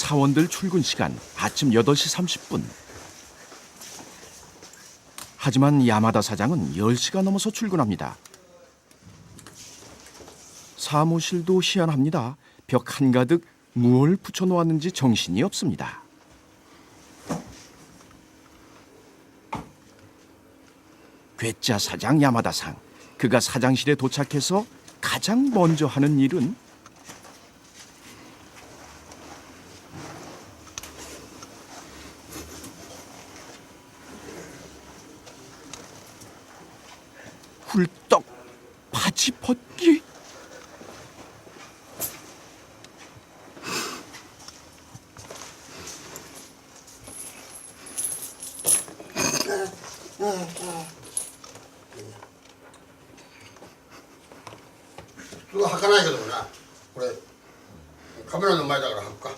사원들 출근 시간 아침 8시 30분. 하지만 야마다 사장은 10시가 넘어서 출근합니다. 사무실도 희한합니다. 벽 한가득 무얼 붙여놓았는지 정신이 없습니다. 괴짜 사장 야마다상. 그가 사장실에 도착해서 가장 먼저 하는 일은 훌떡 바지 벗기. 그거 할까나 이거구나. 그래. 카메라 좀 많이 다가 할까?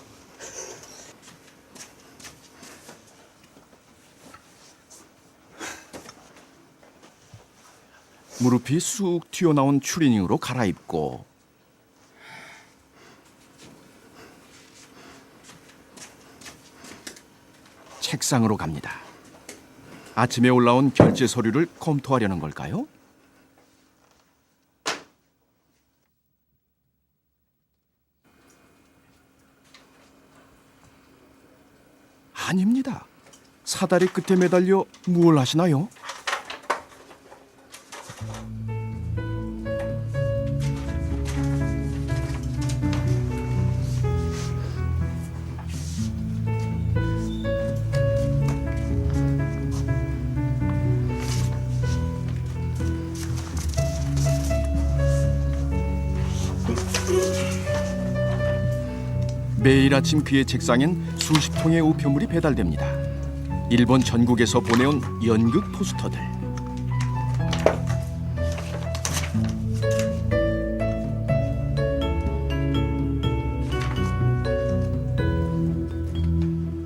무릎이 쑥 튀어나온 추리닝으로 갈아입고 책상으로 갑니다. 아침에 올라온 결제 서류를 검토하려는 걸까요? 아닙니다. 사다리 끝에 매달려 무얼 하시나요? 매일 아침 그의 책상엔 수십 통의 우편물이 배달됩니다. 일본 전국에서 보내온 연극 포스터들.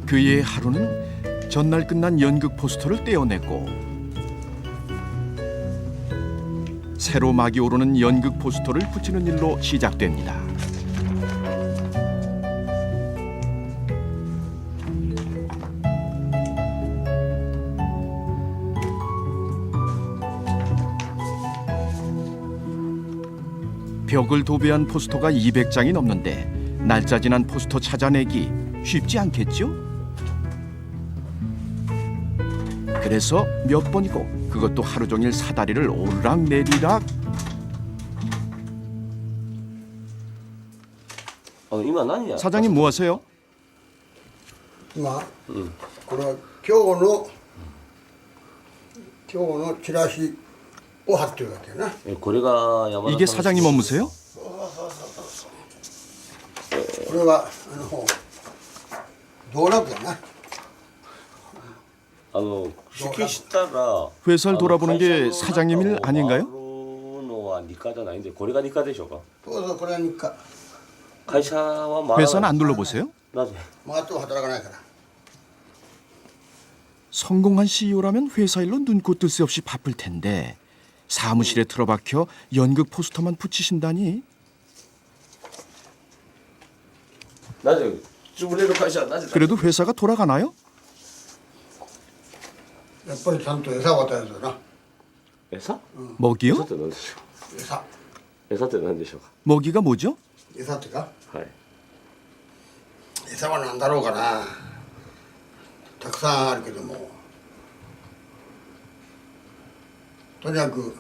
그의 하루는 전날 끝난 연극 포스터를 떼어내고 새로 막이 오르는 연극 포스터를 붙이는 일로 시작됩니다. 벽을 도배한 포스터가 200장이 넘는데 날짜 지난 포스터 찾아내기 쉽지 않겠죠? 그래서 몇 번이고 그것도 하루 종일 사다리를 오르락내리락. 사장님 뭐 하세요?今、これは今日のチラシを貼ってるわけやな。 이게 사장님 업무세요? これは道楽やな。 회사를 돌아보는 게 사장님 일 아닌가요? そうそうこれは日課。 회사는 안 둘러보세요? 回っても働かないから。 성공한 CEO라면 회사 일로 눈코 뜰 새 없이 바쁠 텐데 사무실에 틀어박혀 연극 포스터만 붙이신다니. 그래도 회사가 돌아가나요? やっぱりちゃんと餌を与えるとな。 먹이요? 餌。 먹이가 뭐죠? 餌ってか。餌は何だろうかな。たくさんあるけども。とにかく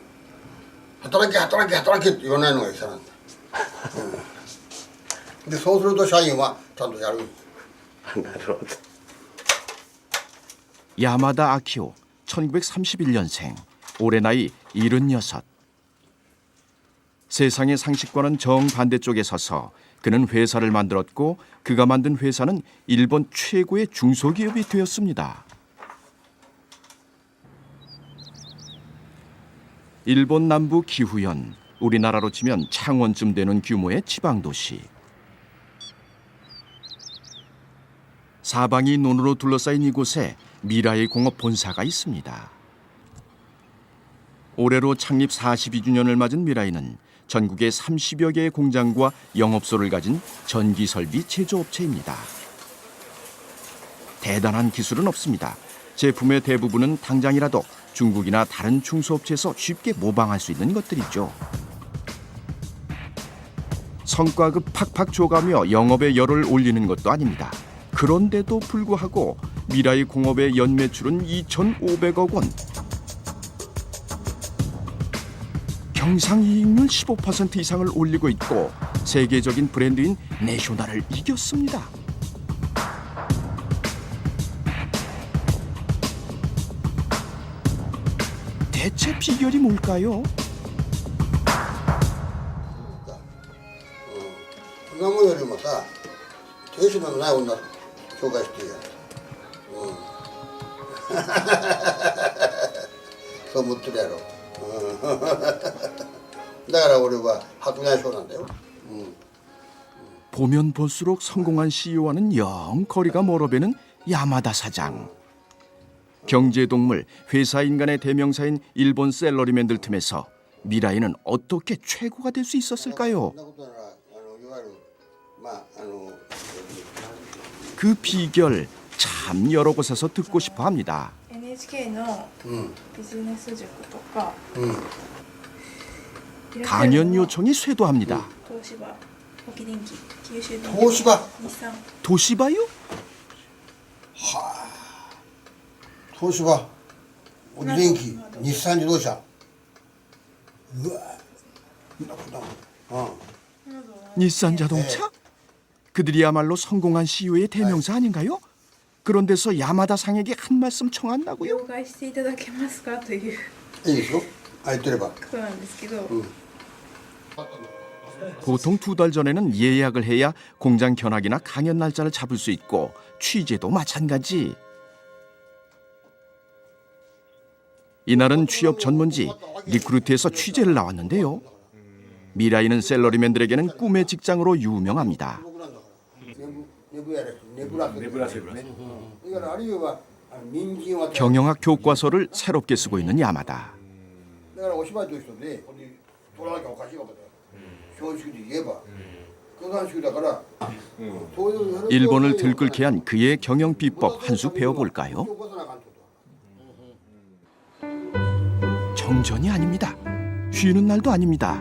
働け働け働けって言わないのが餌なんだ。でそうすると社員はちゃんとやる。 야마다 아키오 1931년생 올해 나이 76. 세상의 상식과는 정반대쪽에 서서 그는 회사를 만들었고 그가 만든 회사는 일본 최고의 중소기업이 되었습니다. 일본 남부 기후현, 우리나라로 치면 창원쯤 되는 규모의 지방도시. 사방이 논으로 둘러싸인 이곳에 미라이 공업 본사가 있습니다. 올해로 창립 42주년을 맞은 미라이는 전국의 30여 개의 공장과 영업소를 가진 전기설비 제조업체입니다. 대단한 기술은 없습니다. 제품의 대부분은 당장이라도 중국이나 다른 중소업체에서 쉽게 모방할 수 있는 것들이죠. 성과급 팍팍 줘가며 영업의 열을 올리는 것도 아닙니다. 그런데도 불구하고 미라이 공업의 연매출은 2,500억 원. 경상이익률 15% 이상을 올리고 있고 세계적인 브랜드인 내쇼나를 이겼습니다. 대체 비결이 뭘까요? 건강모よりもさ、亭主のない女紹介してよ。そう思ってるやろ。だから俺は白内障なんだよ。 보면 볼수록 성공한 CEO와는 영 거리가 멀어배는 야마다 사장. 경제동물 회사 인간의 대명사인 일본 셀러리맨들 틈에서 미라이는 어떻게 최고가 될 수 있었을까요? そんなことならいわゆるまあ그 비결 참 여러 곳에서 듣고 싶어 합니다. NHK のビジネス塾とか、 강연 요청이 쇄도합니다. 東芝、沖電機、九州電機、東芝、日産、 도시바요? 東芝、沖電機、日産自動車。うわ、そんなことなの。 닛산 자동차? 그들이야말로 성공한 CEO의 대명사 아닌가요? 그런 데서 야마다 상에게 한 말씀 청한다고요? 了解していただけますかといういいでしょ。空いてれば。ことなんですけど、 보통 2달 전에는 예약을 해야 공장 견학이나 강연 날짜를 잡을 수 있고 취재도 마찬가지. 이날은 취업 전문지 리크루트에서 취재를 나왔는데요. 미라이는 셀러리맨들에게는 꿈의 직장으로 유명합니다. ネブやれ、ネブラスね。だからあるいは人参は。 경영학 교과서를 새롭게 쓰고 있는 야마다. だからお芝居と一緒で、取らなきゃおかしいわけだよ。正直で言えば。共産主義だから。 일본을 들끓게 한 그의 경영 비법 한 수 배워볼까요? 정전이 아닙니다. 쉬는 날도 아닙니다.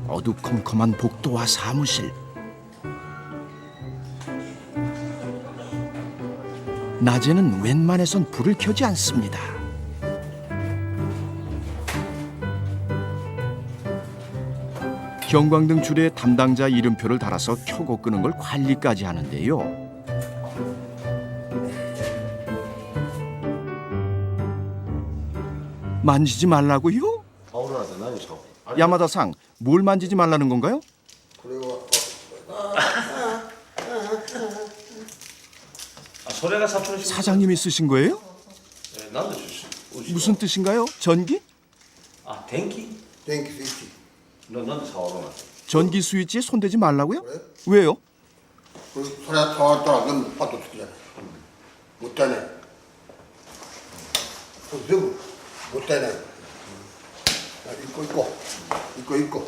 어두컴컴한 복도와 사무실. 낮에는 웬만해선 불을 켜지 않습니다. 형광등 줄에 담당자 이름표를 달아서 켜고 끄는 걸 관리까지 하는데요. 만지지 말라고요? 야마다상, 뭘 만지지 말라는 건가요? これは。それが社長の仕事。 사장님이 쓰신 거예요? なんでしょう。 무슨 뜻인가요? 전기? あ、電気？電気スイッチ。なんで触らない？ 전기 스위치에 손대지 말라고요? 왜요? これそれは触ったら全部パッとつくじゃない。もったいない。これ全部もったいない。一個一個。一個一個。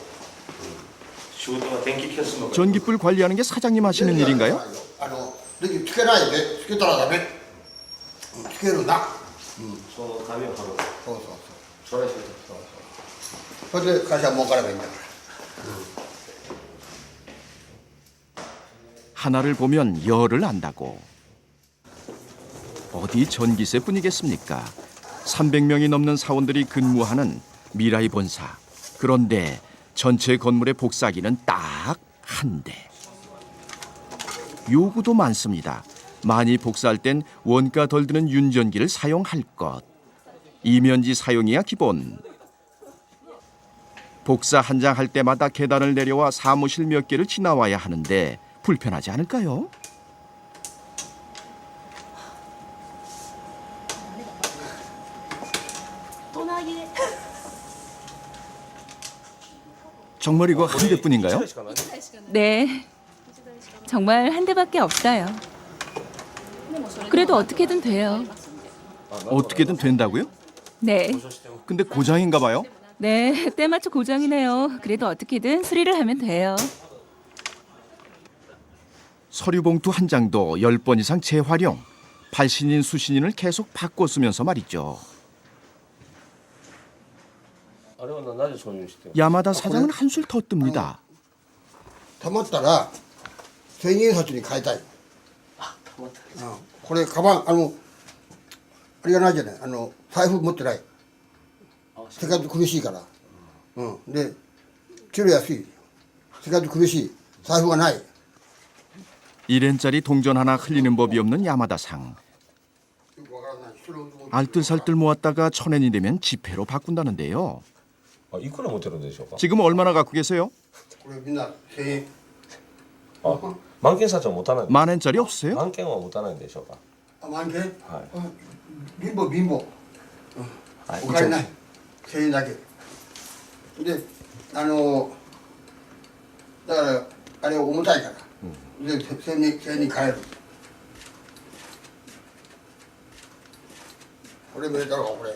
仕事は電気消すのが。 전기불 관리하는 게 사장님 하시는 일인가요? 電気つけないで、つけたらダメ。つけるな。その紙を貼る。そうそうそれして。そう。それで会社儲かればいいんだから。 하나를 보면 열을 안다고. 어디 전기세뿐이겠습니까? 300명이 넘는 사원들이 근무하는 미라이 본사. 그런데 전체 건물의 복사기는 딱 한 대. 요구도 많습니다. 많이 복사할 땐 원가 덜 드는 윤전기를 사용할 것. 이면지 사용이야 기본. 복사 한 장 할 때마다 계단을 내려와 사무실 몇 개를 지나와야 하는데 불편하지 않을까요? 정말 이거 한 대뿐인가요? 네, 정말 한 대밖에 없어요. 그래도 어떻게든 돼요. 어떻게든 된다고요? 네, 근데 고장인가 봐요. 네, 때맞춰 고장이네요. 그래도 어떻게든 수리를 하면 돼요. 서류 봉투 한 장도 10번 이상 재활용, 발신인 수신인을 계속 바꿔 쓰면서 말이죠. あれはなぜそういうしてる 야마다 사장은 한술 더 뜹니다. たまったら千円札に変えたい。これカバンあれがないじゃない、財布持ってない。生活苦しいから。で給料安い。生活苦しい。財布がない。 1엔짜리 동전 하나 흘리는 법이 없는 야마다상. 알뜰살뜰 모았다가 1000엔이 되면 지폐로 바꾼다는데요. あいくら持てるんでしょうか 지금 얼마나 갖고 계세요? これみんな千円。あ万件札は持たない 10,000엔짜리 없으세요? 万件は持たないんでしょうかあ、万件。はい貧乏貧乏。お金ない。千円だけ。で、だからあれ重たいから。で、千円に変える。これ見えたろ、これ。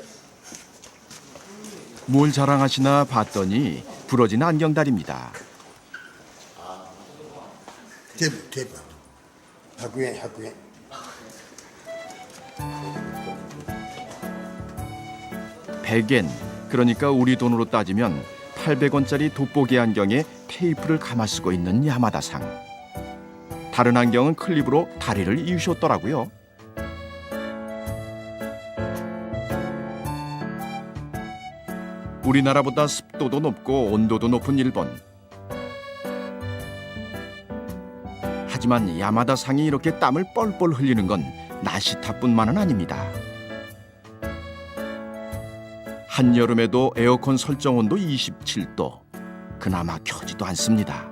뭘 자랑하시나 봤더니 부러진 안경다리입니다. テープ、テープ。100円、100円。 100엔, 그러니까 우리 돈으로 따지면 800원짜리 돋보기 안경에 테이프를 감아 쓰고 있는 야마다상. 다른 안경은 클립으로 다리를 이으셨더라고요. 우리나라보다 습도도 높고 온도도 높은 일본. 하지만 야마다상이 이렇게 땀을 뻘뻘 흘리는 건 날씨 탓뿐만은 아닙니다. 한여름에도 에어컨 설정 온도 27도. 그나마 켜지도 않습니다.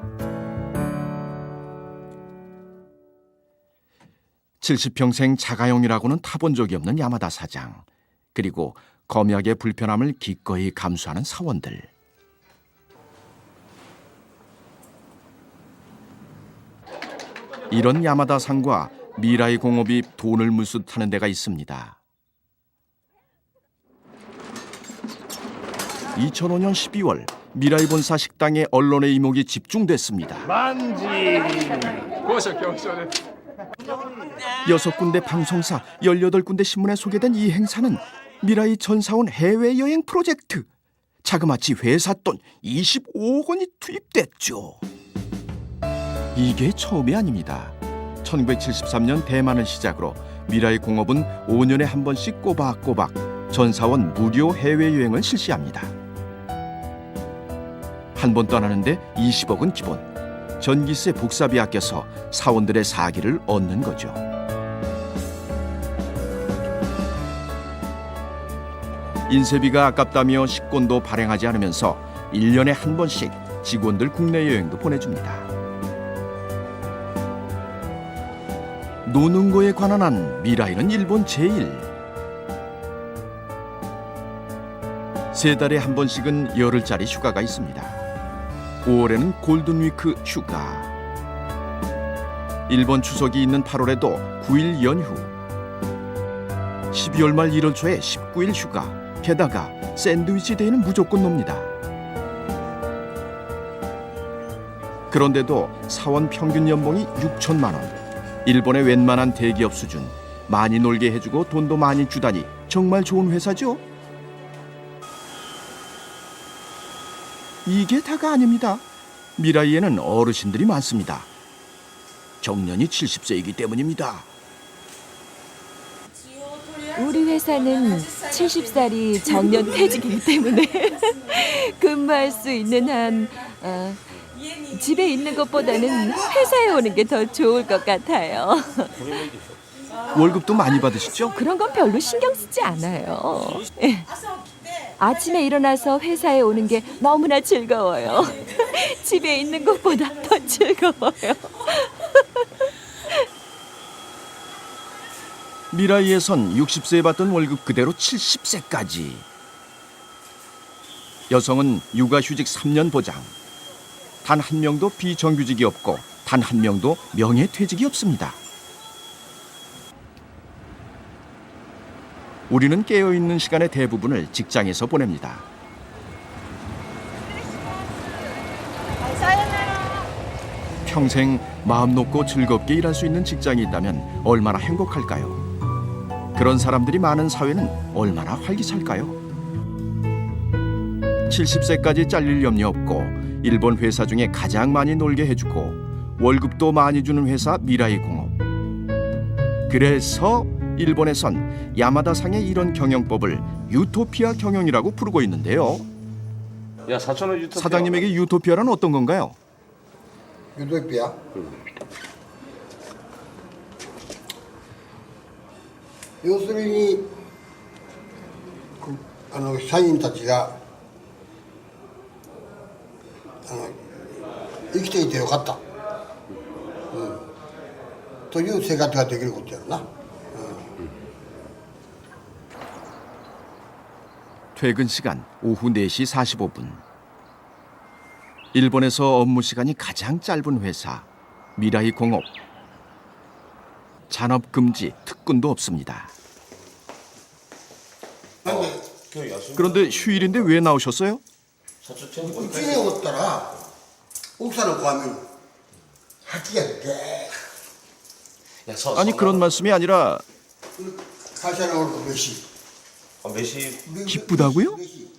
70평생 자가용이라고는 타본 적이 없는 야마다 사장. 그리고 검약의 불편함을 기꺼이 감수하는 사원들. 이런 야마다 상과 미라이 공업이 돈을 물수하는 데가 있습니다. 2005년 12월 미라이 본사 식당에 언론의 이목이 집중됐습니다. 6군데 방송사, 18군데 신문에 소개된 이 행사는 미라이 전 사원 해외여행 프로젝트. 자그마치 회사 돈 25억 원이 투입됐죠. 이게 처음이 아닙니다. 1973년 대만을 시작으로 미라이 공업은 5년에 한 번씩 꼬박꼬박 전 사원 무료 해외여행을 실시합니다. 한 번 떠나는데 20억은 기본. 전기세 복사비 아껴서 사원들의 사기를 얻는 거죠. 인쇄비가 아깝다며 식권도 발행하지 않으면서 1년에 한 번씩 직원들 국내 여행도 보내줍니다. 노는 거에 관한 한 미라이는 일본 제1. 3달에 한 번씩은 열흘짜리 휴가가 있습니다. 5월에는 골든위크 휴가. 일본 추석이 있는 8월에도 9일 연휴. 12월 말 1월 초에 19일 휴가. 게다가 샌드위치 데이는 무조건 놉니다. 그런데도 사원 평균 연봉이 6천만 원. 일본의 웬만한 대기업 수준. 많이 놀게 해주고 돈도 많이 주다니 정말 좋은 회사죠? 이게 다가 아닙니다. 미라이에는 어르신들이 많습니다. 정년이 70세이기 때문입니다. 우리 회사는 70살이 정년 퇴직이기 때문에 근무할 수 있는 한 집에 있는 것보다는 회사에 오는 게 더 좋을 것 같아요. 월급도 많이 받으시죠? 그런 건 별로 신경 쓰지 않아요. 아침에 일어나서 회사에 오는 게 너무나 즐거워요. 집에 있는 것보다 더 즐거워요. 미라이에선 60세에 받던 월급 그대로 70세까지. 여성은 육아휴직 3년 보장. 단 한 명도 비정규직이 없고 단 한 명도 명예퇴직이 없습니다. 우리는 깨어있는 시간의 대부분을 직장에서 보냅니다. 평생 마음 놓고 즐겁게 일할 수 있는 직장이 있다면 얼마나 행복할까요? 그런 사람들이 많은 사회는 얼마나 활기찰까요? 70세까지 잘릴 염려 없고 일본 회사 중에 가장 많이 놀게 해주고 월급도 많이 주는 회사 미라이 공업. 그래서 일본에선 야마다상의 이런 경영법을 유토피아 경영이라고 부르고 있는데요. 야, 사촌은 유튜브. 사장님에게 유토피아란 어떤 건가요? 유도피아.要するに社員たちが生きていてよかった、という生活ができることやろな。 퇴근 시간 오후 4시 45분. 일본에서 업무 시간이 가장 짧은 회사 미라이 공업. 잔업 금지 특근도 없습니다. 그런데 휴일인데 왜 나오셨어요? うちにおったら奥さんの顔見る吐きが出て 아니 그런 말씀이 아니라 会社におると嬉しい。 몇시 기쁘다고요? 嬉しい。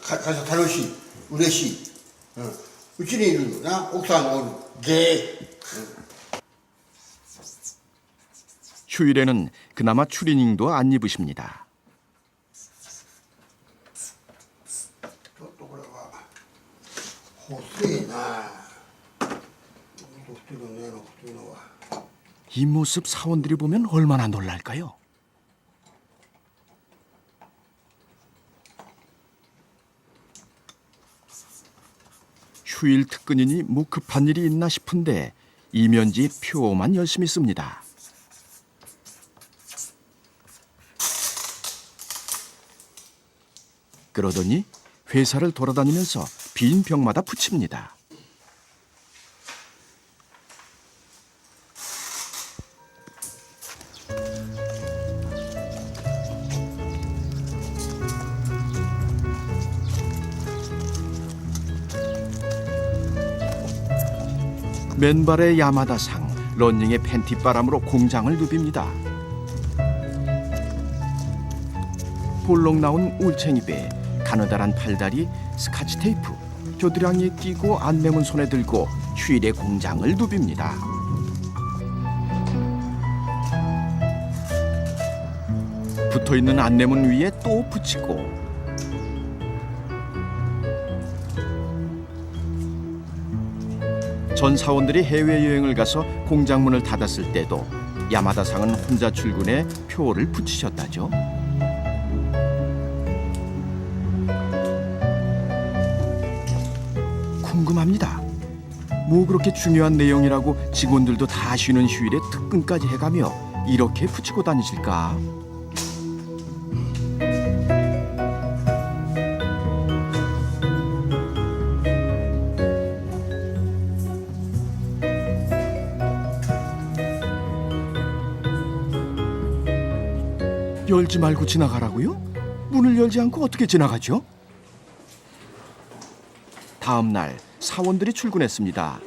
会社楽しい、嬉しい。うちにいるな奥さんがおるゲー。 휴일에는 그나마 추리닝도 안 입으십니다. ちょっとこれは細いな。太るね太いのは。 이 모습 사원들이 보면 얼마나 놀랄까요? 휴일 특근이니 뭐 급한 일이 있나 싶은데 이면지 표만 열심히 씁니다. 그러더니 회사를 돌아다니면서 빈 병마다 붙입니다. 맨발의 야마다상, 런닝의 팬티바람으로 공장을 누빕니다. 볼록 나온 울챙이배, 가느다란 팔다리, 스카치 테이프, 겨드랑이에 끼고 안내문 손에 들고 휴일에 공장을 누빕니다. 붙어있는 안내문 위에 또 붙이고 전 사원들이 해외여행을 가서 공장문을 닫았을 때도 야마다상은 혼자 출근해 표를 붙이셨다죠. 궁금합니다. 뭐 그렇게 중요한 내용이라고 직원들도 다 쉬는 휴일에 특근까지 해가며 이렇게 붙이고 다니실까? 열지 말고 지나가라고요? 문을 열지 않고 어떻게 지나가죠? 다음 날 사원들이 출근했습니다.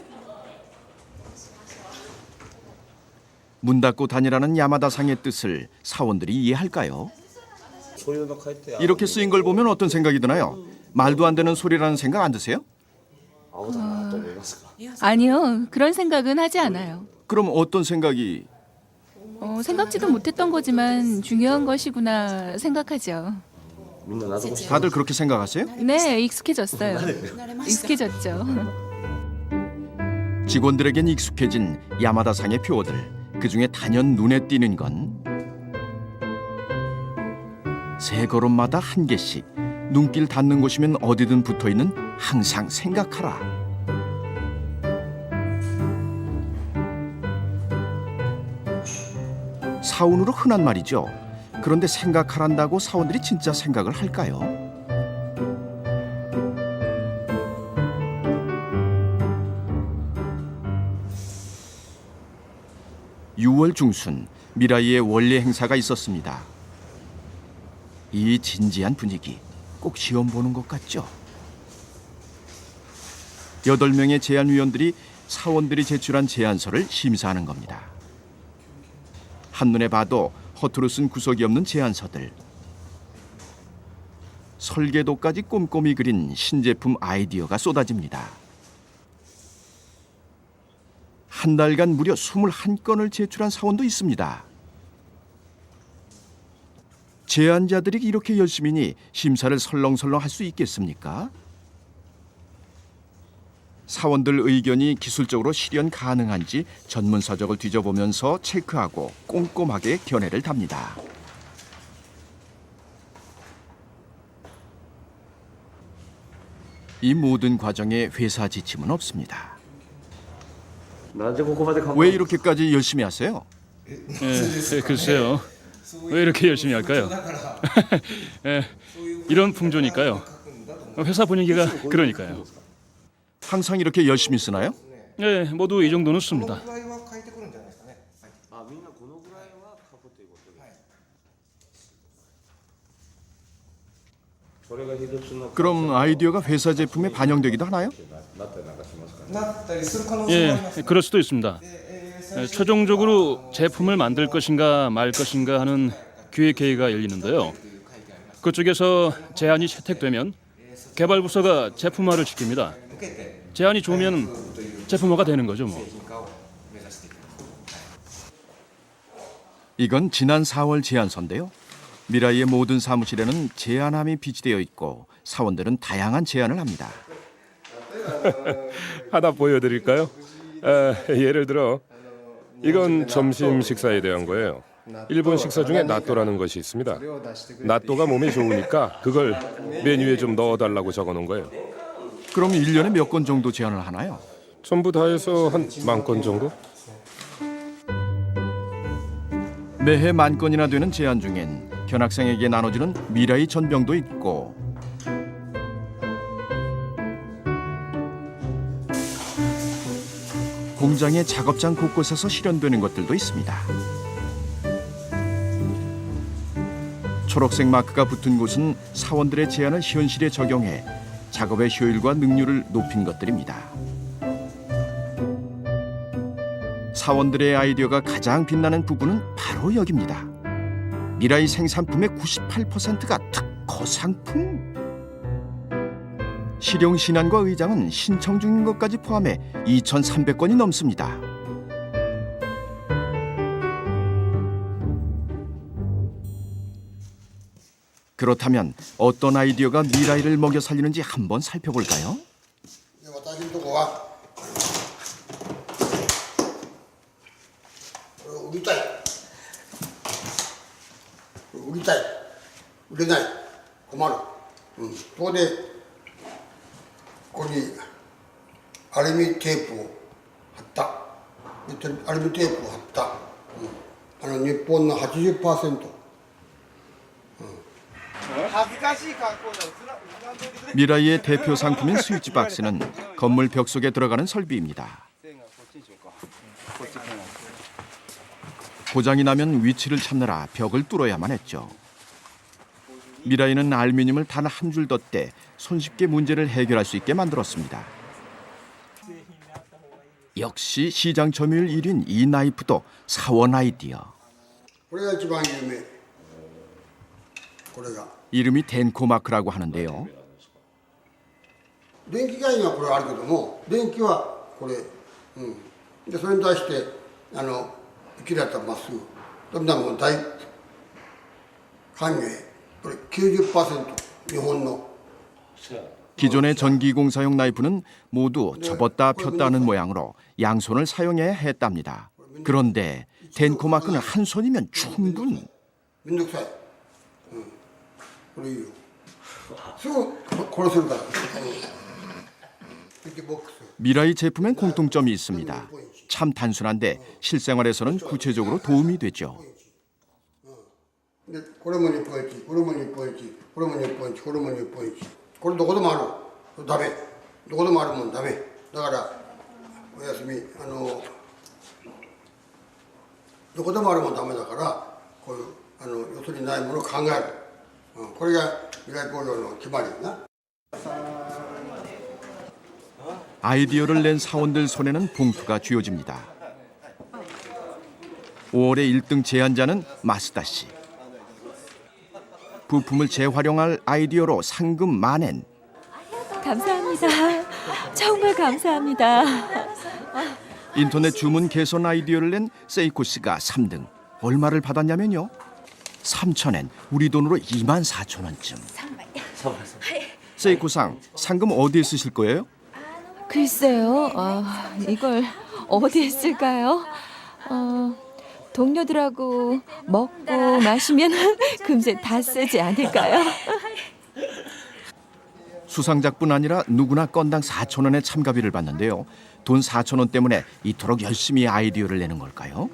문 닫고 다니라는 야마다상의 뜻을 사원들이 이해할까요? 이렇게 쓰인 걸 보면 어떤 생각이 드나요? 말도 안 되는 소리라는 생각 안 드세요? 아니요, 그런 생각은 하지 않아요. 그럼 어떤 생각이? 생각지도 못했던 거지만 중요한 것이구나 생각하죠. 다들 그렇게 생각하세요? 네, 익숙해졌어요. 익숙해졌죠. 직원들에겐 익숙해진 야마다상의 표어들. 그중에 단연 눈에 띄는 건 세 걸음마다 한 개씩 눈길 닿는 곳이면 어디든 붙어있는 항상 생각하라. 사운으로 흔한 말이죠. 그런데 생각하란다고 사원들이 진짜 생각을 할까요? (6월) 중순 미라이의 원래 행사가 있었습니다. 이 진지한 분위기 꼭 시험 보는 것 같죠? 8명의 제안위원들이 사원들이 제출한 제안서를 심사하는 겁니다. 한눈에 봐도 허투루 쓴 구석이 없는 제안서들. 설계도까지 꼼꼼히 그린 신제품 아이디어가 쏟아집니다. 한 달간 무려 21건을 제출한 사원도 있습니다. 제안자들이 이렇게 열심히니 심사를 설렁설렁 할 수 있겠습니까? 사원들 의견이 기술적으로 실현 가능한지 전문서적을 뒤져보면서 체크하고 꼼꼼하게 견해를 답니다. 이 모든 과정에 회사 지침은 없습니다. 나한테 고구마대 갖고 왜 이렇게까지 열심히 하세요? 글쎄요. 왜 이렇게 열심히 할까요? 이런 풍조니까요. 회사 분위기가 그러니까요. 항상 이렇게 열심히 쓰나요? 모두 이 정도는 씁니다. 그럼 아이디어가 회사 제품에 반영되기도 하나요? 그럴 수도 있습니다. 최종적으로 제품을 만들 것인가 말 것인가 하는 기획회의가 열리는데요. 그쪽에서 제안이 채택되면 개발부서가 제품화를 시킵니다. 제안이 좋으면 제품화가 되는 거죠, 뭐. 이건 지난 4월 제안서인데요. 미라이의 모든 사무실에는 제안함이 비치되어 있고 사원들은 다양한 제안을 합니다. 하나 보여드릴까요? 예를 들어 이건 점심 식사에 대한 거예요. 일본 식사 중에 나또라는 것이 있습니다. 나또가 몸에 좋으니까 그걸 메뉴에 좀 넣어달라고 적어놓은 거예요. 그럼 1년에 몇 건 정도 제안을 하나요? 전부 다 해서 한 10,000건 정도? 매해 10,000건이나 되는 제안 중엔 견학생에게 나눠주는 미라이 전병도 있고 공장의 작업장 곳곳에서 실현되는 것들도 있습니다. 초록색 마크가 붙은 곳은 사원들의 제안을 현실에 적용해 작업의 효율과 능률을 높인 것들입니다. 사원들의 아이디어가 가장 빛나는 부분은 바로 여기입니다. 미라이 생산품의 98%가 특허 상품. 실용 신안과 의장은 신청 중인 것까지 포함해 2,300건이 넘습니다. 그렇다면 어떤 아이디어가 미라이를 먹여 살리는지 한번 살펴볼까요? 私のとこはこれを売りたい売りたい売れない困る、そこでここにアルミテープを貼ったアルミテープを貼った、日本の 80%미라이의 대표 상품인 스위치 박스는 건물 벽 속에 들어가는 설비입니다. 고장이 나면 위치를 찾느라 벽을 뚫어야만 했죠. 미라이는 알루미늄을 단 한 줄 덧대 손쉽게 문제를 해결할 수 있게 만들었습니다. 역시 시장 점유율 1위인 이 나이프도 사원 아이디어. これが一番有名これが 이름이 덴코마크라고 하는데요. 電気概念はこれあるけども電気はこれ、でそれに対して切れたまっすぐとにかく大歓迎これ 90% 日本の 기존의 전기공사용 나이프는 모두 접었다 폈다 하는 모양으로 양손을 사용해야 했답니다. 그런데 덴코마크는 한 손이면 충분. めんどくさい、これいいよすぐ殺せるからボックス 미라이 제품엔 공통점이 있습니다. 참 단순한데 실생활에서는 구체적으로 도움이 되죠. でこれも日本一これも日本一これも日本一これも日本一これどこでもあるダメどこでもあるもんダメだからお休みどこでもあるもんダメだからこういうよそにないものを考える、これが未来工業の決まりな。 아이디어를 낸 사원들 손에는 봉투가 쥐어집니다. 5월의 1등 제안자는 마스다 씨. 부품을 재활용할 아이디어로 상금 만엔. 감사합니다. 정말 감사합니다. 인터넷 주문 개선 아이디어를 낸 세이코 씨가 3등. 얼마를 받았냐면요. 3,000엔, 우리 돈으로 24,000원쯤. 세이코 상, 상금 어디에 쓰실 거예요? 글쎄요, 이걸 어디에 쓸까요? 동료들하고 먹고 마시면 금세 다 쓰지 않을까요? 수상작뿐 아니라 누구나 건당 4,000원의 참가비를 받는데요. 돈 4,000원 때문에 이토록 열심히 아이디어를 내는 걸까요?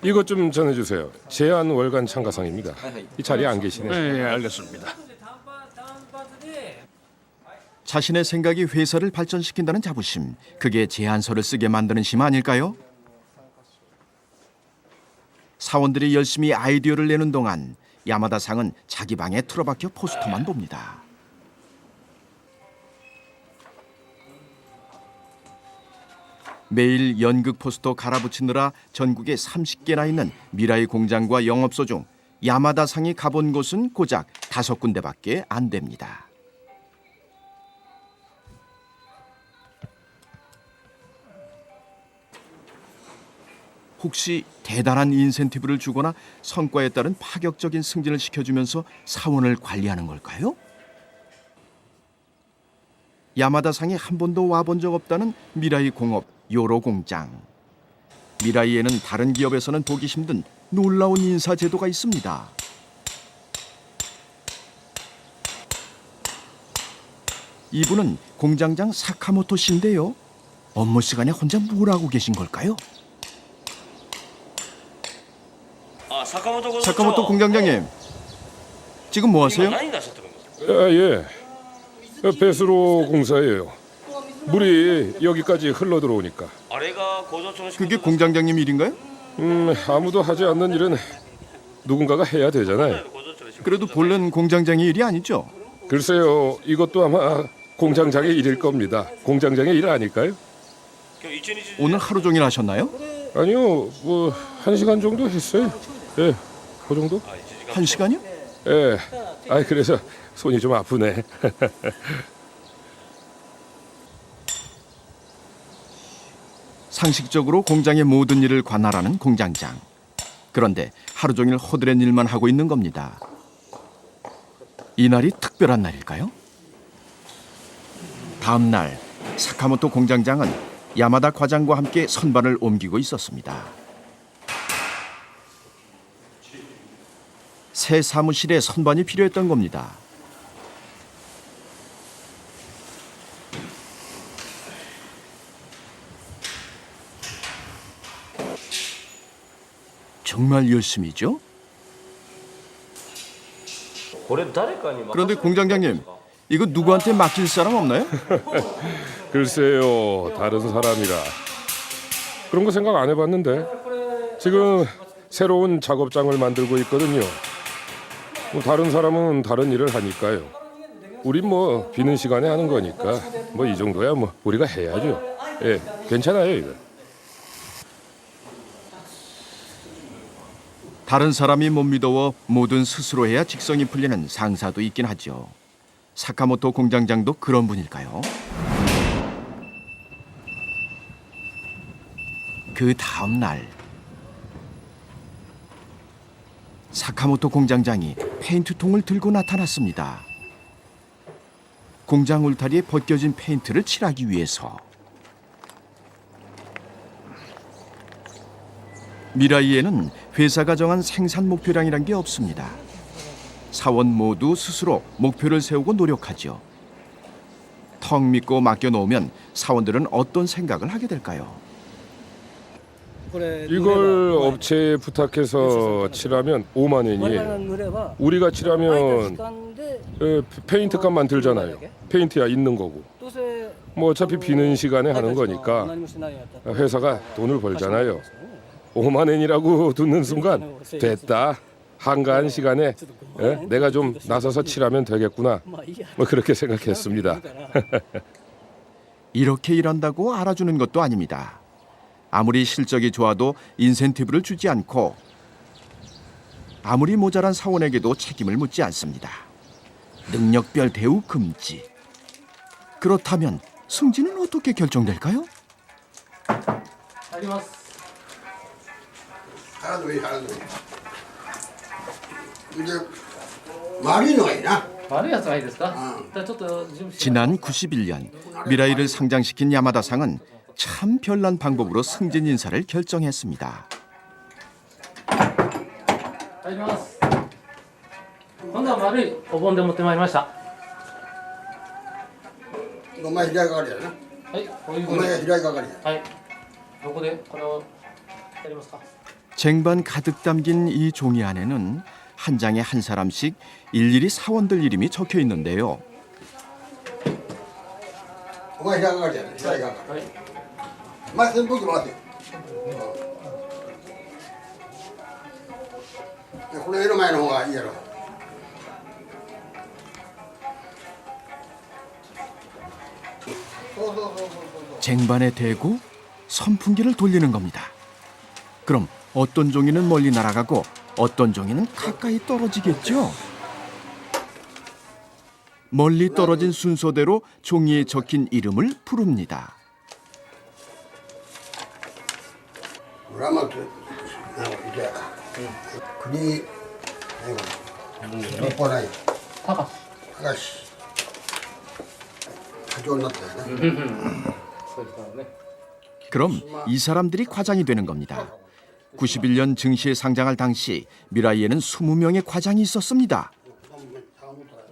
이것 좀 전해주세요. 제안 월간 참가상입니다. 이 자리에 안 계시네. 네, 알겠습니다. 자신의 생각이 회사를 발전시킨다는 자부심, 그게 제안서를 쓰게 만드는 힘 아닐까요? 사원들이 열심히 아이디어를 내는 동안 야마다상은 자기 방에 틀어박혀 포스터만 봅니다. 매일 연극 포스터 갈아붙이느라 전국에 30개나 있는 미라이 공장과 영업소 중 야마다상이 가본 곳은 고작 5군데밖에 안 됩니다. 혹시 대단한 인센티브를 주거나 성과에 따른 파격적인 승진을 시켜주면서 사원을 관리하는 걸까요? 야마다상이 한 번도 와본 적 없다는 미라이 공업 요로 공장. 미라이에는 다른 기업에서는 보기 힘든 놀라운 인사 제도가 있습니다. 이분은 공장장 사카모토 씨인데요. 업무 시간에 혼자 뭘 하고 계신 걸까요? 사카모토 공장장님, 지금 뭐 하세요? 예. 배수로 공사예요. 물이 여기까지 흘러 들어오니까. 그게 공장장님 일인가요? 아무도 하지 않는 일은 누군가가 해야 되잖아요. 그래도 본래는 공장장의 일이 아니죠? 글쎄요, 이것도 아마 공장장의 일일 겁니다. 공장장의 일 아닐까요? 오늘 하루 종일 하셨나요? 아니요, 뭐 1시간 정도 했어요. 예, 그 정도? 1시간이요? 예. 그래서 손이 좀 아프네. 상식적으로 공장의 모든 일을 관할하는 공장장. 그런데 하루 종일 허드렛 일만 하고 있는 겁니다. 이날이 특별한 날일까요? 다음 날 사카모토 공장장은 야마다 과장과 함께 선반을 옮기고 있었습니다. 새 사무실에 선반이 필요했던 겁니다. 정말 열심히죠? 그런데 공장장님, 이거 누구한테 맡길 사람 없나요? 글쎄요, 다른 사람이라. 그런 거 생각 안 해봤는데. 지금 새로운 작업장을 만들고 있거든요. 뭐 다른 사람은 다른 일을 하니까요. 우린 뭐 비는 시간에 하는 거니까 뭐 이 정도야 뭐 우리가 해야죠. 예, 괜찮아요 이거. 다른 사람이 못 믿어워 뭐든 스스로 해야 직성이 풀리는 상사도 있긴 하죠. 사카모토 공장장도 그런 분일까요? 그 다음 날 사카모토 공장장이 페인트통을 들고 나타났습니다. 공장 울타리에 벗겨진 페인트를 칠하기 위해서. 미라이에는 회사가 정한 생산 목표량이란 게 없습니다. 사원 모두 스스로 목표를 세우고 노력하죠. 턱 믿고 맡겨놓으면 사원들은 어떤 생각을 하게 될까요? 이걸 업체에 부탁해서 칠하면 5만 원이에요. 우리가 칠하면 페인트 값만 들잖아요. 페인트야 있는 거고. 뭐 어차피 비는 시간에 하는 거니까 회사가 돈을 벌잖아요. 5만 원이라고 듣는 순간 됐다. 한가한 시간에 내가 좀 나서서 칠하면 되겠구나. 뭐 그렇게 생각했습니다. 이렇게 일한다고 알아주는 것도 아닙니다. 아무리 실적이 좋아도 인센티브를 주지 않고 아무리 모자란 사원에게도 책임을 묻지 않습니다. 능력별 대우 금지. 그렇다면 승진은 어떻게 결정될까요? 하나도 이제 말이 나이나. 悪いやつがいいですか、だからちょっと準備して 지난 91년 미라이를 상장시킨 야마다상은 참 별난 방법으로 승진 인사를 결정했습니다. 入ります。今度は丸いお盆で持ってまいりました。お前左係やな。はい、こういうふうに。お前が左係や。はい。どこでこれをやりますか。 쟁반 가득 담긴 이 종이 안에는 한 장에 한 사람씩 일일이 사원들 이름이 적혀 있는데요. お前左係やな。左係。はい。お前扇風機回って。これ絵の前の方がいいやろ。 쟁반에 대고 선풍기를 돌리는 겁니다. 그럼 어떤 종이는 멀리 날아가고 어떤 종이는 가까이 떨어지겠죠? 멀리 떨어진 순서대로 종이에 적힌 이름을 부릅니다. 村松なんかいたやか。国日本ない。高橋。高橋。課長になったよね。そうですね。 그럼 이 사람들이 과장이 되는 겁니다. 91년 증시에 상장할 당시 미라이에는 20명의 과장이 있었습니다.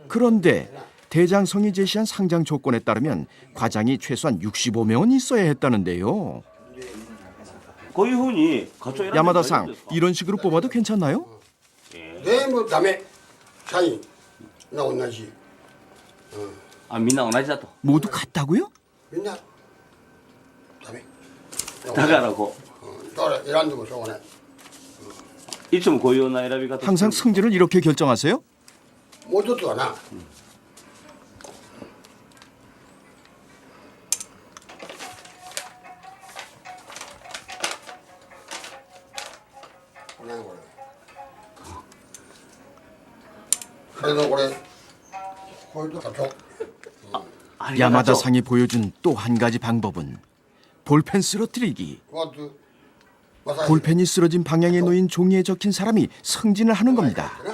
그런데 대장성이 제시한 상장 조건에 따르면 과장이 최소한 65명은 있어야 했다는데요. こういうふうに課長選んで大丈夫 야마다상 ですか 이런 식으로 뽑아도 괜찮나요? 全部ダメ。社員な同じ。あ、みんな同じだと。 모두 같다고요? みんなダメ。だからこだから選んでもしょうがない。ういつもこういうような選び方。 항상 승진을 이렇게 결정하세요? もう一つはな。何これ。これのこれ。こういうと課長。 야마다상이 보여준 또 한 가지 방법은 볼펜 쓰러뜨리기. こうやって 볼펜이 쓰러진 방향에 놓인 종이에 적힌 사람이 승진을 하는 겁니다. こ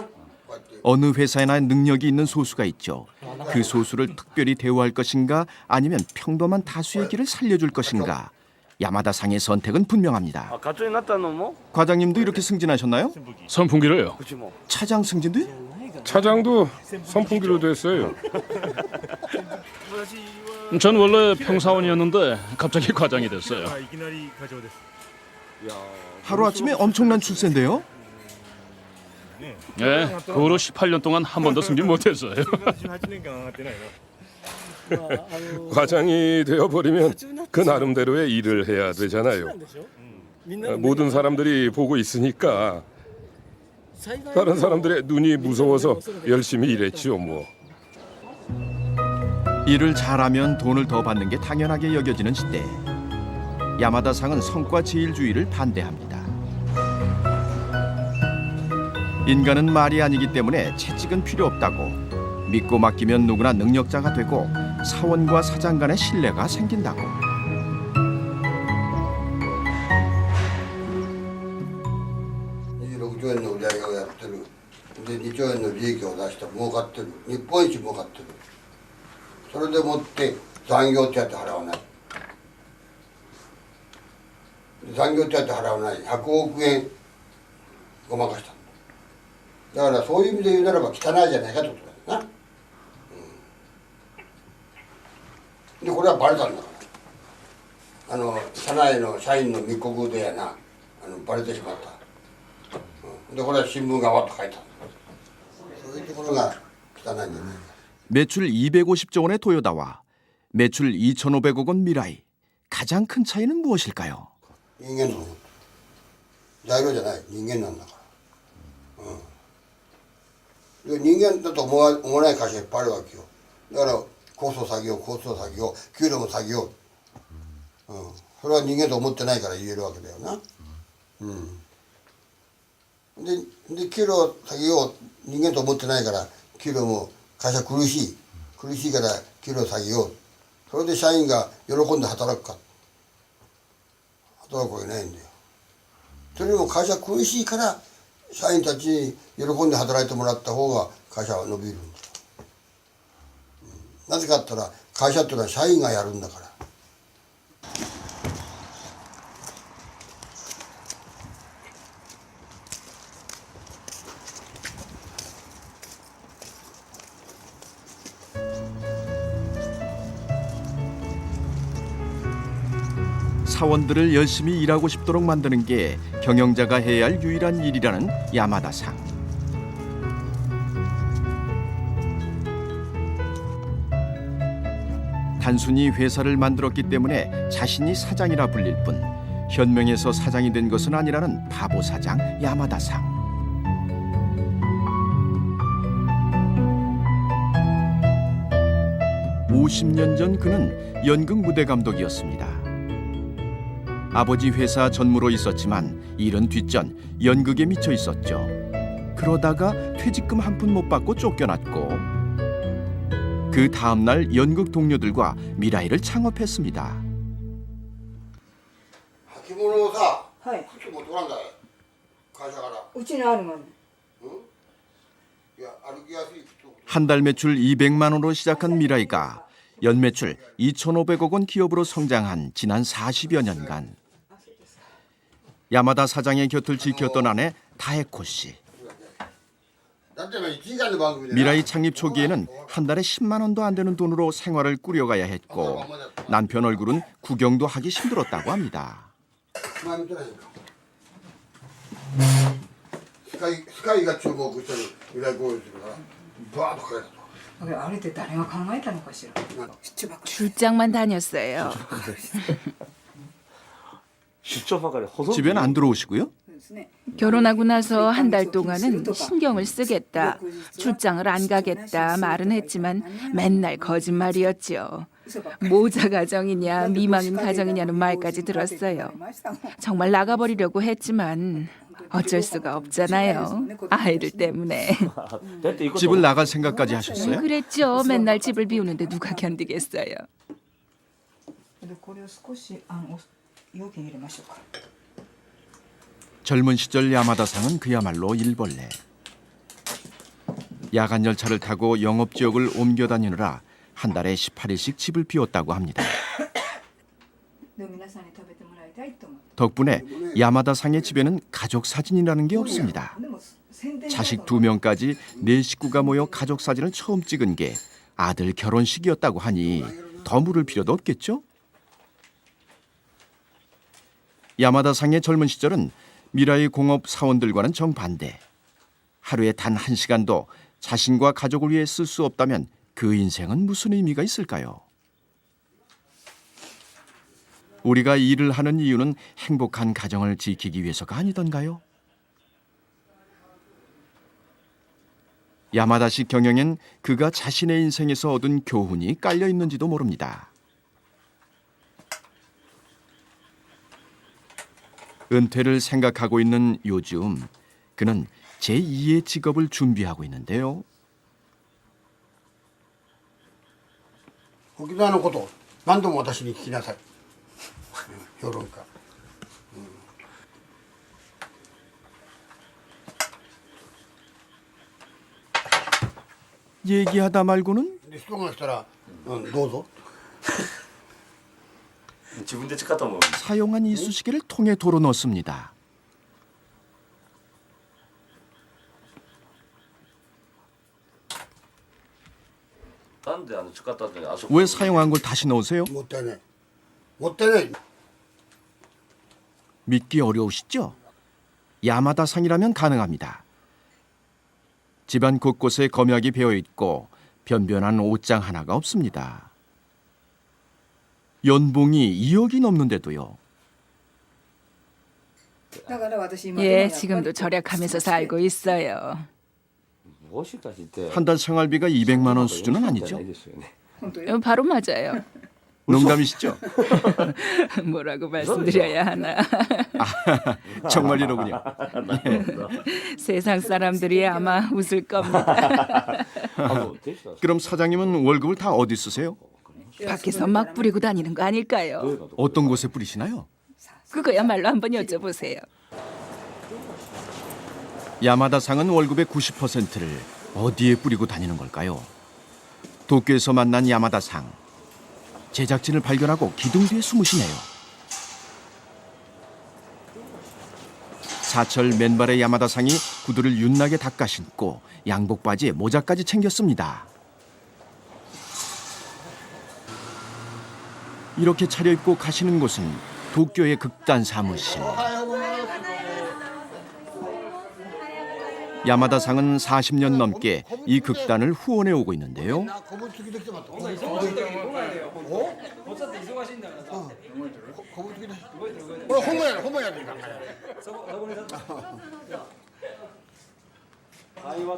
うやって 어느 회사에나 능력이 있는 소수가 있죠. 그 소수를 특별히 대우할 것인가 아니면 평범한 다수의 길을 살려줄 것인가. 야마다상의 선택은 분명합니다. あ、課長になったのも 과장님도 이렇게 승진하셨나요? 선풍기를요. うちも。 차장 승진도요? 차장도 선풍기로 됐어요. 전 원래 평사원이었는데 갑자기 과장이 됐어요. 하루아침에 엄청난 출세인데요. 네, 그 후로 18년 동안 한 번도 승진 못했어요. 과장이 되어버리면 그 나름대로의 일을 해야 되잖아요. 모든 사람들이 보고 있으니까 다른 사람들의 눈이 무서워서 열심히 일했지요 뭐. 일을 잘하면 돈을 더 받는 게 당연하게 여겨지는 시대. 야마다상은 성과 제일주의를 반대합니다. 인간은 말이 아니기 때문에 채찍은 필요 없다고. 믿고 맡기면 누구나 능력자가 되고 사원과 사장 간의 신뢰가 생긴다고. $26兆円の売り上げをやってる。で2兆円の利益を出して儲かってる。日本一儲かってる。それでもって残業手当払わない。残業手当払わない100億円ごまかしたんだ。だからそういう意味で言うならば汚いじゃないかってことだよな。でこれはバレたんだから。社内の社員の密告でやなバレてしまった。でこれは新聞がわっと書いた。そういうところが汚いんだよね。 매출 250조 원의 도요다와 매출 2,500억 원 미라이. 가장 큰 차이는 무엇일까요? 人間の材料じゃない人間なんだから。で人間だと思わない会社いっぱいあるわけよ。だからコスト下げよう給料も下げよう、それは人間と思ってないから言えるわけだよな。で給料下げよう人間と思ってないから給料も会社苦しいから給料下げよう、それで社員が喜んで働くか、働くわけないんだよ。それよりも会社苦しいから社員たちに喜んで働いてもらった方が会社は伸びるんだよ。なぜかって言ったら会社っていうのは社員がやるんだから。사원들을 열심히 일하고 싶도록 만드는 게 경영자가 해야 할 유일한 일이라는 야마다상. 단순히 회사를 만들었기 때문에 자신이 사장이라 불릴 뿐 현명해서 사장이 된 것은 아니라는 바보 사장 야마다상. (50년) 전 그는 연극 무대 감독이었습니다. 아버지 회사 전무로 있었지만 일은 뒷전 연극에 미쳐 있었죠. 그러다가 퇴직금 한 푼 못 받고 쫓겨났고 그 다음 날 연극 동료들과 미라이를 창업했습니다. 履物をさ、はい。靴持ってこらんだい会社から。うちにあるもん。いや歩きやすい靴を。 한 달 매출 200만 원으로 시작한 미라이가 연 매출 2,500억 원 기업으로 성장한 지난 40여 년간 야마다 사장의 곁을 지켰던 아내 다에코 씨. 미라이 창립 초기에는 한 달에 10만 원도 안 되는 돈으로 생활을 꾸려가야 했고 남편 얼굴은 구경도 하기 힘들었다고 합니다. スカイが注目してる未来工業するからバーッと書いてた。 あれって誰が考えたのかしら。 출장만 다녔어요. 집엔 안 들어오시고요? 결혼하고 나서 한 달 동안은 신경을 쓰겠다, 출장을 안 가겠다 말은 했지만 맨날 거짓말이었죠. 모자 가정이냐 미망인 가정이냐는 말까지 들었어요. 정말 나가버리려고 했지만 어쩔 수가 없잖아요. 아이들 때문에. 집을 나갈 생각까지 하셨어요? 그랬죠. 맨날 집을 비우는데 누가 견디겠어요. 젊은 시절 야마다상은 그야말로 일벌레. 야간 열차를 타고 영업 지역을 옮겨 다니느라 한 달에 18일씩 집을 비웠다고 합니다. 덕분에 야마다상의 집에는 가족 사진이라는 게 없습니다. 자식 2명까지 4식구가 모여 가족 사진을 처음 찍은 게 아들 결혼식이었다고 하니 더 물을 필요도 없겠죠? 야마다상의 젊은 시절은 미라이 공업 사원들과는 정반대. 하루에 단 1시간도 자신과 가족을 위해 쓸 수 없다면 그 인생은 무슨 의미가 있을까요? 우리가 일을 하는 이유는 행복한 가정을 지키기 위해서가 아니던가요? 야마다식 경영엔 그가 자신의 인생에서 얻은 교훈이 깔려 있는지도 모릅니다. 은퇴를 생각하고 있는 요즘 그는 제2의 직업을 준비하고 있는데요. 沖縄のこと何度も私に聞きなさい。評論家。 얘기하다 말고는 人が来たら、どうぞ。 사용한 이쑤시개를 통에 도로 넣습니다. 왜 사용한 걸 다시 넣으세요? もったいない。もったいない。 믿기 어려우시죠? 야마다상이라면 가능합니다. 집안 곳곳에 검약이 배어있고 변변한 옷장 하나가 없습니다. 연봉이 2억이 넘는데도요. 예, 지금도 절약하면서 살고 있어요. 한 달 생활비가 200만 원 수준은 아니죠? 바로 맞아요. 농담이시죠? 뭐라고 말씀드려야 하나. 정말 이러군요. 세상 사람들이 아마 웃을 겁니다. 그럼 사장님은 월급을 다 어디 쓰세요? 밖에서 막 뿌리고 다니는 거 아닐까요? 어떤 곳에 뿌리시나요? 그거야말로 한번 여쭤보세요. 야마다상은 월급의 90%를 어디에 뿌리고 다니는 걸까요? 도쿄에서 만난 야마다상. 제작진을 발견하고 기둥 뒤에 숨으시네요. 사철 맨발의 야마다상이 구두를 윤나게 닦아 신고 양복 바지에 모자까지 챙겼습니다. 이렇게 차려입고 가시는 곳은 도쿄의 극단 사무실. 야마다상은 40년 넘게 이 극단을 후원해 오고 있는데요.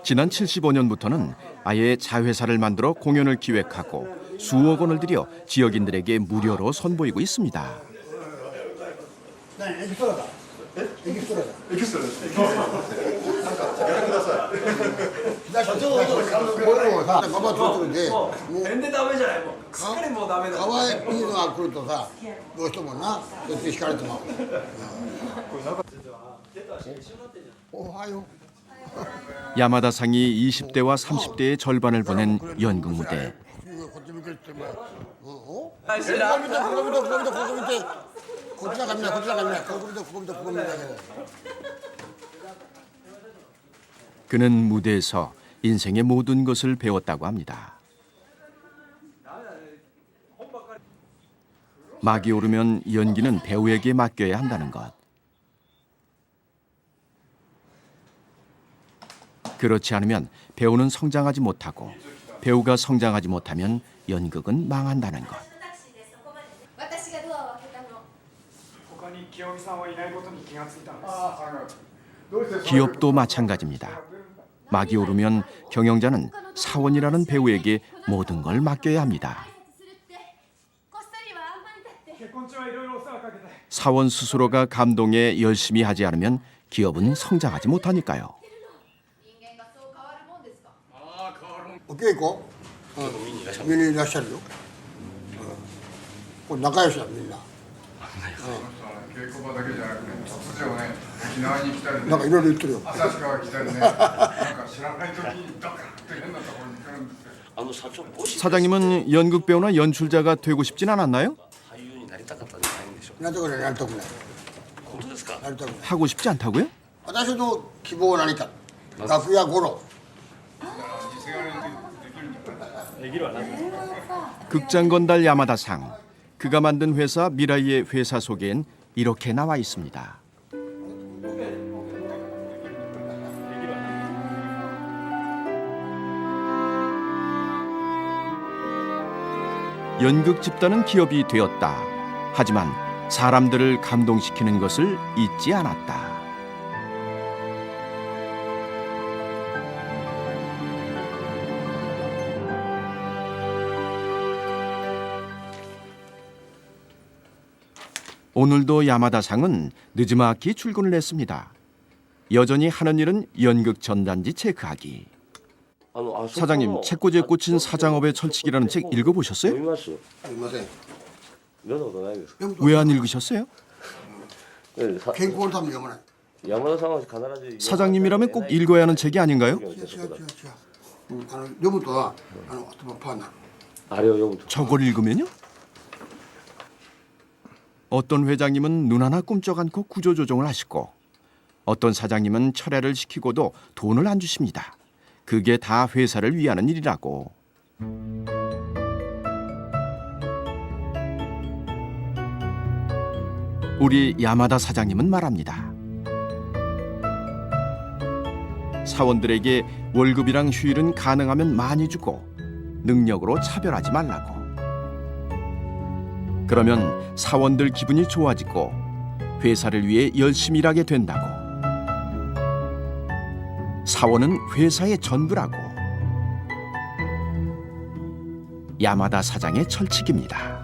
지난 75년부터는 아예 자회사를 만들어 공연을 기획하고 수억 원을 들여 지역인들에게 무료로 선보이고 있습니다. 야마다상이 20대와 30대의 절반을 보낸 연극 무대. 그는 무대에서 인생의 모든 것을 배웠다고 합니다. 막이 오르면 연기는 배우에게 맡겨야 한다는 것. 그렇지 않으면 배우는 성장하지 못하고 배우가 성장하지 못하면 연극은 망한다는 것. 기업도 마찬가지입니다. 막이 오르면 경영자는 사원이라는 배우에게 모든 걸 맡겨야 합니다. 사원 스스로가 감동에 열심히 하지 않으면 기업은 성장하지 못하니까요. 어깨 있고 민이 이라시아요.仲良しだみんな。なんかいろいろ言ってるよ。 사장님은 연극 배우나 연출자가 되고 싶진 않았나요? 하고 싶지 않다고요? 私の希望は何か。楽屋ゴロ。 극장 건달 야마다상. 그가 만든 회사 미라이의 회사 소개엔 이렇게 나와 있습니다. 연극 집단은 기업이 되었다. 하지만 사람들을 감동시키는 것을 잊지 않았다. 오늘도 야마다상은 늦지막히 출근을 했습니다. 여전히 하는 일은 연극 전단지 체크하기. 사장님, 책꽂이에 꽂힌 사장업의 철칙이라는 책 읽어보셨어요? 왜 안 읽으셨어요? 사장님이라면 꼭 읽어야 하는 책이 아닌가요? 저걸 읽으면요? 어떤 회장님은 눈 하나 꿈쩍 않고 구조조정을 하시고 어떤 사장님은 철회를 시키고도 돈을 안 주십니다. 그게 다 회사를 위하는 일이라고. 우리 야마다 사장님은 말합니다. 사원들에게 월급이랑 휴일은 가능하면 많이 주고 능력으로 차별하지 말라고. 그러면 사원들 기분이 좋아지고 회사를 위해 열심히 일하게 된다고. 사원은 회사의 전부라고. 야마다 사장의 철칙입니다.